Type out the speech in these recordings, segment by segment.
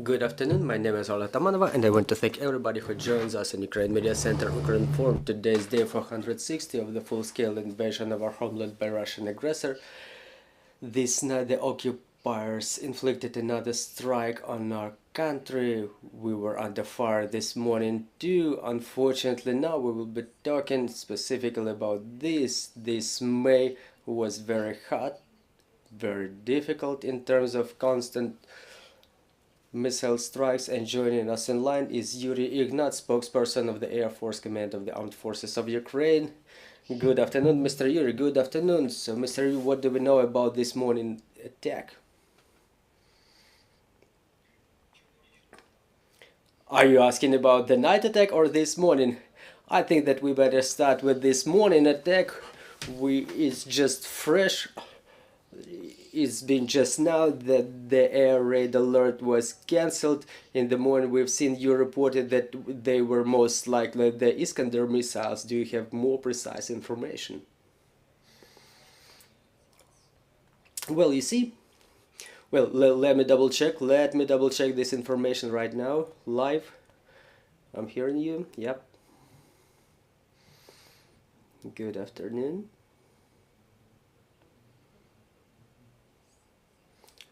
Good afternoon, my name is Ola Tamanova and I want to thank everybody who joins us in Ukraine Media Center Ukrinform. Today is day 460 of the full-scale invasion of our homeland by Russian aggressor. This night the occupiers inflicted another strike on our country. We were under fire this morning too. Unfortunately, now we will be talking specifically about this. This May was very hot, very difficult in terms of constant missile strikes, and joining us in line is Yuriy Ignat, spokesperson of the Air Force Command of the Armed Forces of Ukraine. Good afternoon, Mr. Yuriy. Good afternoon. So, Mr. Yuriy, what do we know about this morning attack? Are you asking about the night attack or this morning? I think that we better start with this morning attack. It's just fresh. It's been just now that the air raid alert was cancelled. In the morning we've seen you reported that they were most likely the Iskander missiles. Do you have more precise information? Well, you see, well, let me double check. Let me double check this information right now, live. I'm hearing you. Yep. Good afternoon.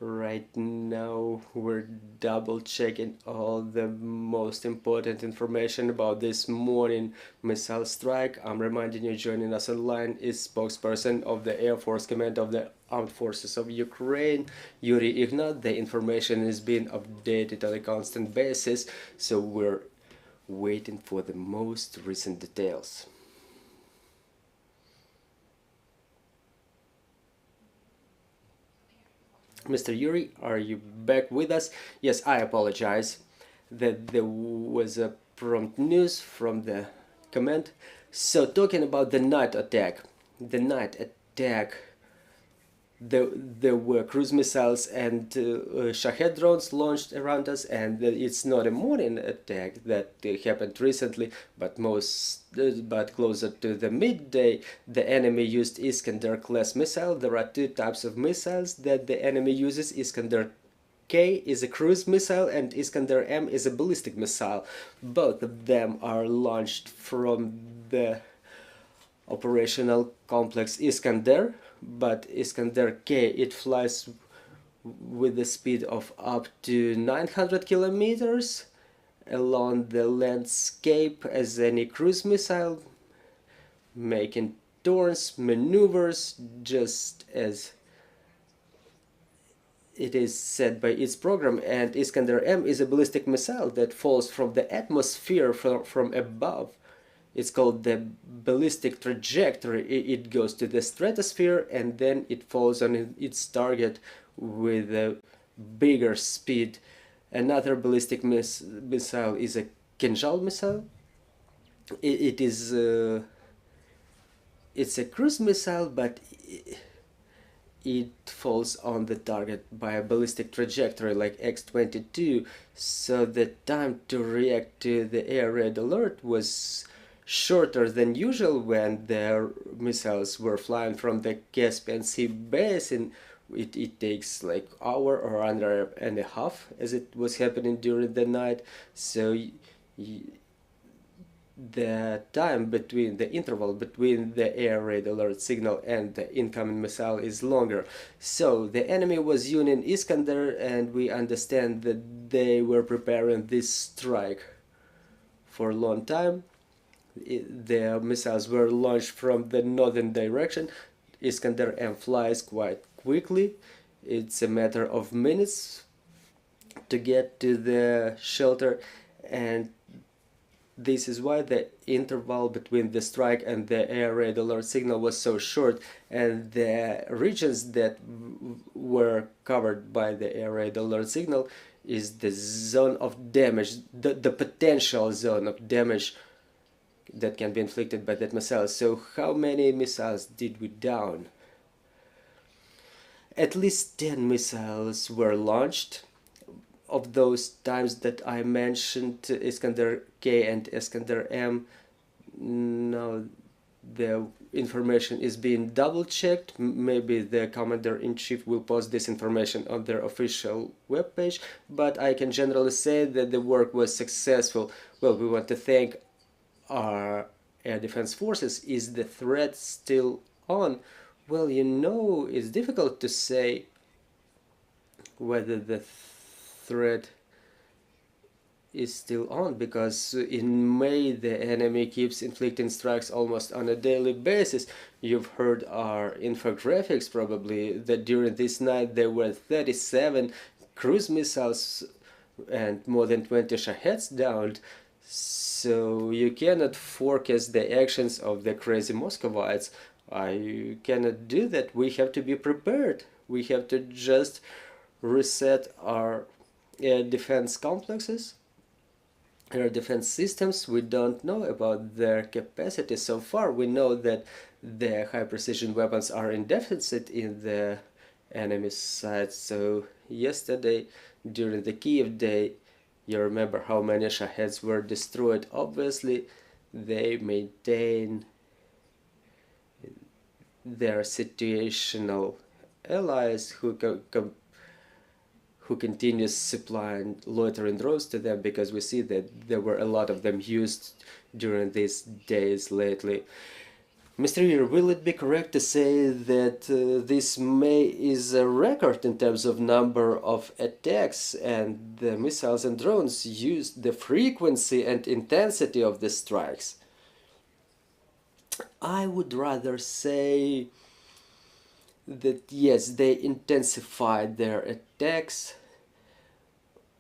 Right now we're double checking all the most important information about this morning missile strike. I'm reminding you, joining us online is spokesperson of the Air Force Command of the Armed Forces of Ukraine, Yuriy Ignat. The information is being updated on a constant basis, so we're waiting for the most recent details. Mr. Yuriy, are you back with us? Yes, I apologize that there was a prompt news from the command. So, talking about the night attack. There were cruise missiles and Shahed drones launched around us, and it's not a morning attack that happened recently, but closer to the midday, the enemy used Iskander class missile. There are two types of missiles that the enemy uses. Iskander K is a cruise missile and Iskander M is a ballistic missile. Both of them are launched from the operational complex Iskander, but Iskander K, it flies with the speed of up to 900 kilometers along the landscape as any cruise missile, making turns, maneuvers, just as it is said by its program. And Iskander M is a ballistic missile that falls from the atmosphere from above. It's called the ballistic trajectory. It goes to the stratosphere and then it falls on its target with a bigger speed. Another ballistic missile is a Kinjal missile. It's a cruise missile, but it falls on the target by a ballistic trajectory like X-22. So the time to react to the air raid alert was shorter than usual when their missiles were flying from the Caspian Sea basin. It takes like hour or hour and a half, as it was happening during the night. So the time between the interval between the air raid alert signal and the incoming missile is longer. So the enemy was using Iskander, and we understand that they were preparing this strike for a long time. The missiles were launched from the northern direction. Iskander M flies quite quickly. It's a matter of minutes to get to the shelter, and this is why the interval between the strike and the air raid alert signal was so short, and the regions that were covered by the air raid alert signal is the zone of damage, the potential zone of damage that can be inflicted by that missile. So how many missiles did we down? At least 10 missiles were launched. Of those times that I mentioned, Iskander K and Iskander M, no, the information is being double-checked. Maybe the commander-in-chief will post this information on their official webpage, but I can generally say that the work was successful. Well, we want to thank our air defense forces. Is the threat still on? Well, you know, it's difficult to say whether the threat is still on, because in May the enemy keeps inflicting strikes almost on a daily basis. You've heard our infographics probably that during this night there were 37 cruise missiles and more than 20 Shaheds downed. So you cannot forecast the actions of the crazy Muscovites. I cannot do that. We have to be prepared. We have to just reset our air defense complexes, air defense systems. We don't know about their capacity so far. We know that the high precision weapons are in deficit in the enemy's side. So yesterday during the Kiev day, you remember how many Shaheds were destroyed. Obviously they maintain their situational allies who continue supplying loitering drones to them, because we see that there were a lot of them used during these days lately. Mr. Yuriy, will it be correct to say that this May is a record in terms of number of attacks, and the missiles and drones used, the frequency and intensity of the strikes? I would rather say that yes, they intensified their attacks.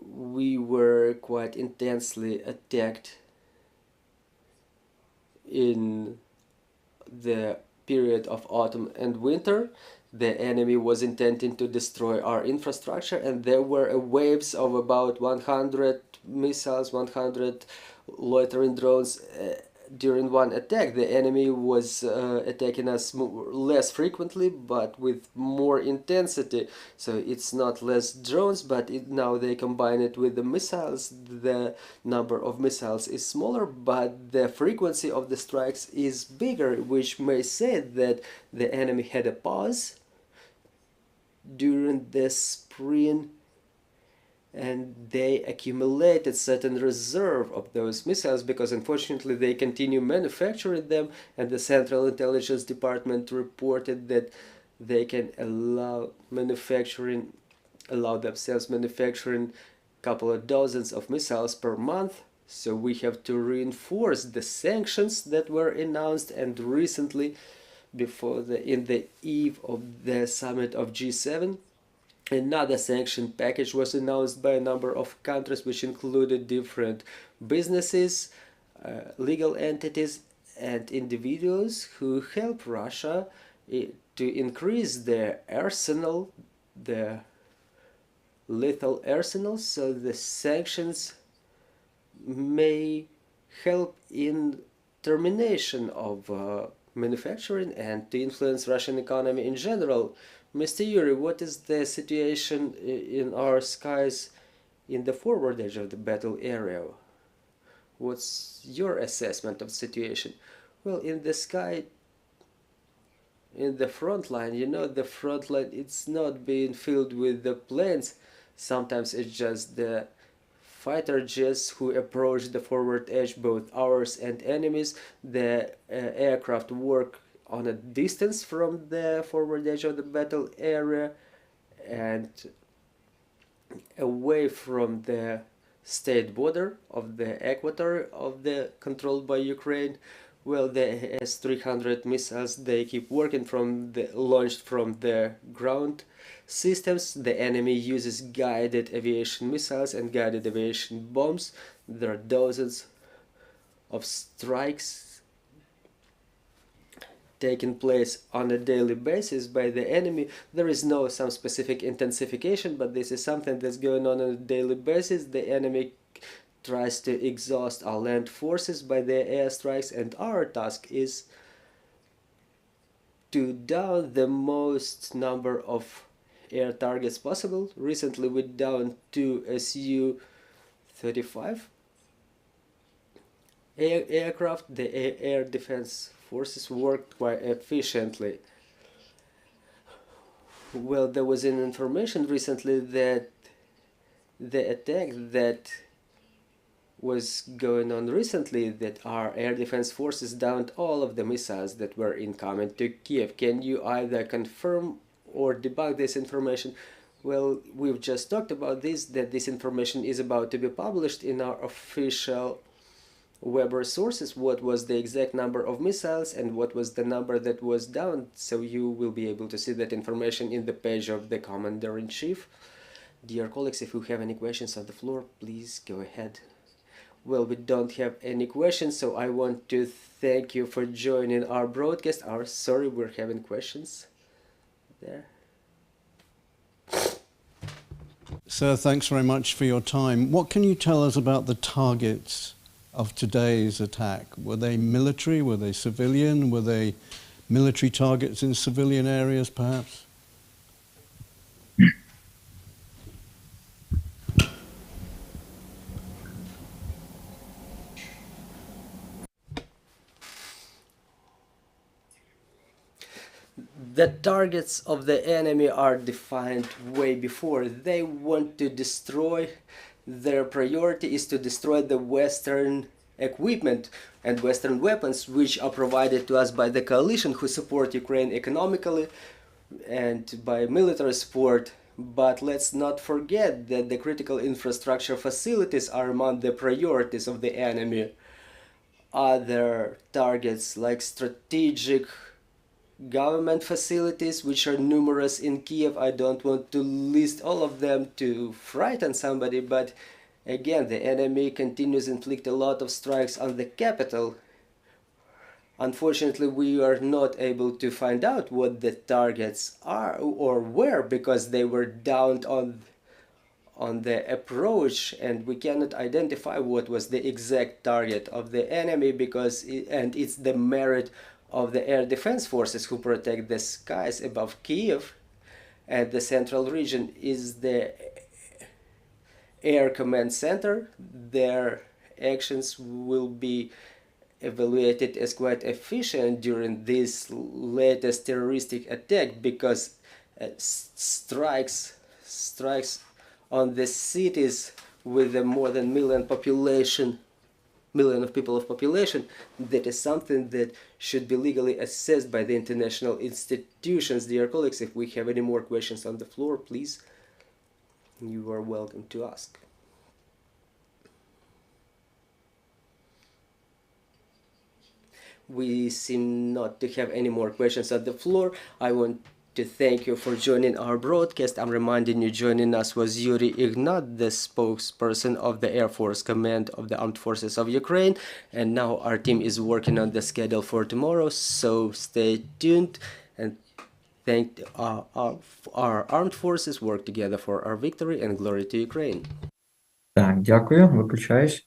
We were quite intensely attacked in the period of autumn and winter. The enemy was intending to destroy our infrastructure, and there were waves of about 100 missiles, 100 loitering drones during one attack. The enemy was attacking us less frequently but with more intensity. So it's not less drones, but now they combine it with the missiles. The number of missiles is smaller, but the frequency of the strikes is bigger, which may say that the enemy had a pause during the spring, and they accumulated certain reserve of those missiles, because unfortunately they continue manufacturing them, and the Central Intelligence Department reported that they can allow themselves manufacturing a couple of dozens of missiles per month. So we have to reinforce the sanctions that were announced, and recently, in the eve of the summit of G7, another sanction package was announced by a number of countries, which included different businesses, legal entities, and individuals who help Russia to increase their arsenal, the lethal arsenal. So the sanctions may help in termination of manufacturing and to influence Russian economy in general. Mr. Yuriy, what is the situation in our skies in the forward edge of the battle area? What's your assessment of the situation? Well, in the sky, in the front line, you know, the front line, it's not being filled with the planes. Sometimes it's just the fighter jets who approach the forward edge, both ours and enemies. The aircraft work on a distance from the forward edge of the battle area and away from the state border of the equator of the controlled by Ukraine. Well, the S-300 missiles, they keep working launched from the ground systems. The enemy uses guided aviation missiles and guided aviation bombs. There are dozens of strikes taking place on a daily basis by the enemy. There is no some specific intensification, but this is something that's going on a daily basis. The enemy tries to exhaust our land forces by their airstrikes, and our task is to down the most number of air targets possible. Recently we downed 2 Su-35 aircraft, the air defense forces worked quite efficiently. Well, there was an information recently that the attack that was going on recently, that our air defense forces downed all of the missiles that were incoming to Kiev. Can you either confirm or debunk this information? Well, we've just talked about this, that this information is about to be published in our official web resources, what was the exact number of missiles and what was the number that was downed, so you will be able to see that information in the page of the Commander-in-Chief. Dear colleagues, if you have any questions on the floor, please go ahead. Well, we don't have any questions, so I want to thank you for joining our broadcast. Sorry, we're having questions there. Sir, thanks very much for your time. What can you tell us about the targets of today's attack? Were they military? Were they civilian? Were they military targets in civilian areas, perhaps? The targets of the enemy are defined way before. They want to destroy, their priority is to destroy the Western equipment and Western weapons which are provided to us by the coalition who support Ukraine economically and by military support. But let's not forget that the critical infrastructure facilities are among the priorities of the enemy. Other targets like strategic government facilities, which are numerous in Kiev. I don't want to list all of them to frighten somebody, but again, the enemy continues to inflict a lot of strikes on the capital. Unfortunately, we are not able to find out what the targets are or were, because they were downed on the approach, and we cannot identify what was the exact target of the enemy, because it's the merit of the air defense forces who protect the skies above Kiev, and the central region is the air command center. Their actions will be evaluated as quite efficient during this latest terroristic attack, because strikes on the cities with a more than million of people of population, that is something that should be legally assessed by the international institutions. Dear colleagues, if we have any more questions on the floor, please, you are welcome to ask. We seem not to have any more questions on the floor. I want to thank you for joining our broadcast. I'm reminding you, joining us was Yuriy Ignat, the spokesperson of the Air Force Command of the Armed Forces of Ukraine, and now our team is working on the schedule for tomorrow, so stay tuned and thank our armed forces work together for our victory, and glory to Ukraine. Так, дякую, виключаюсь.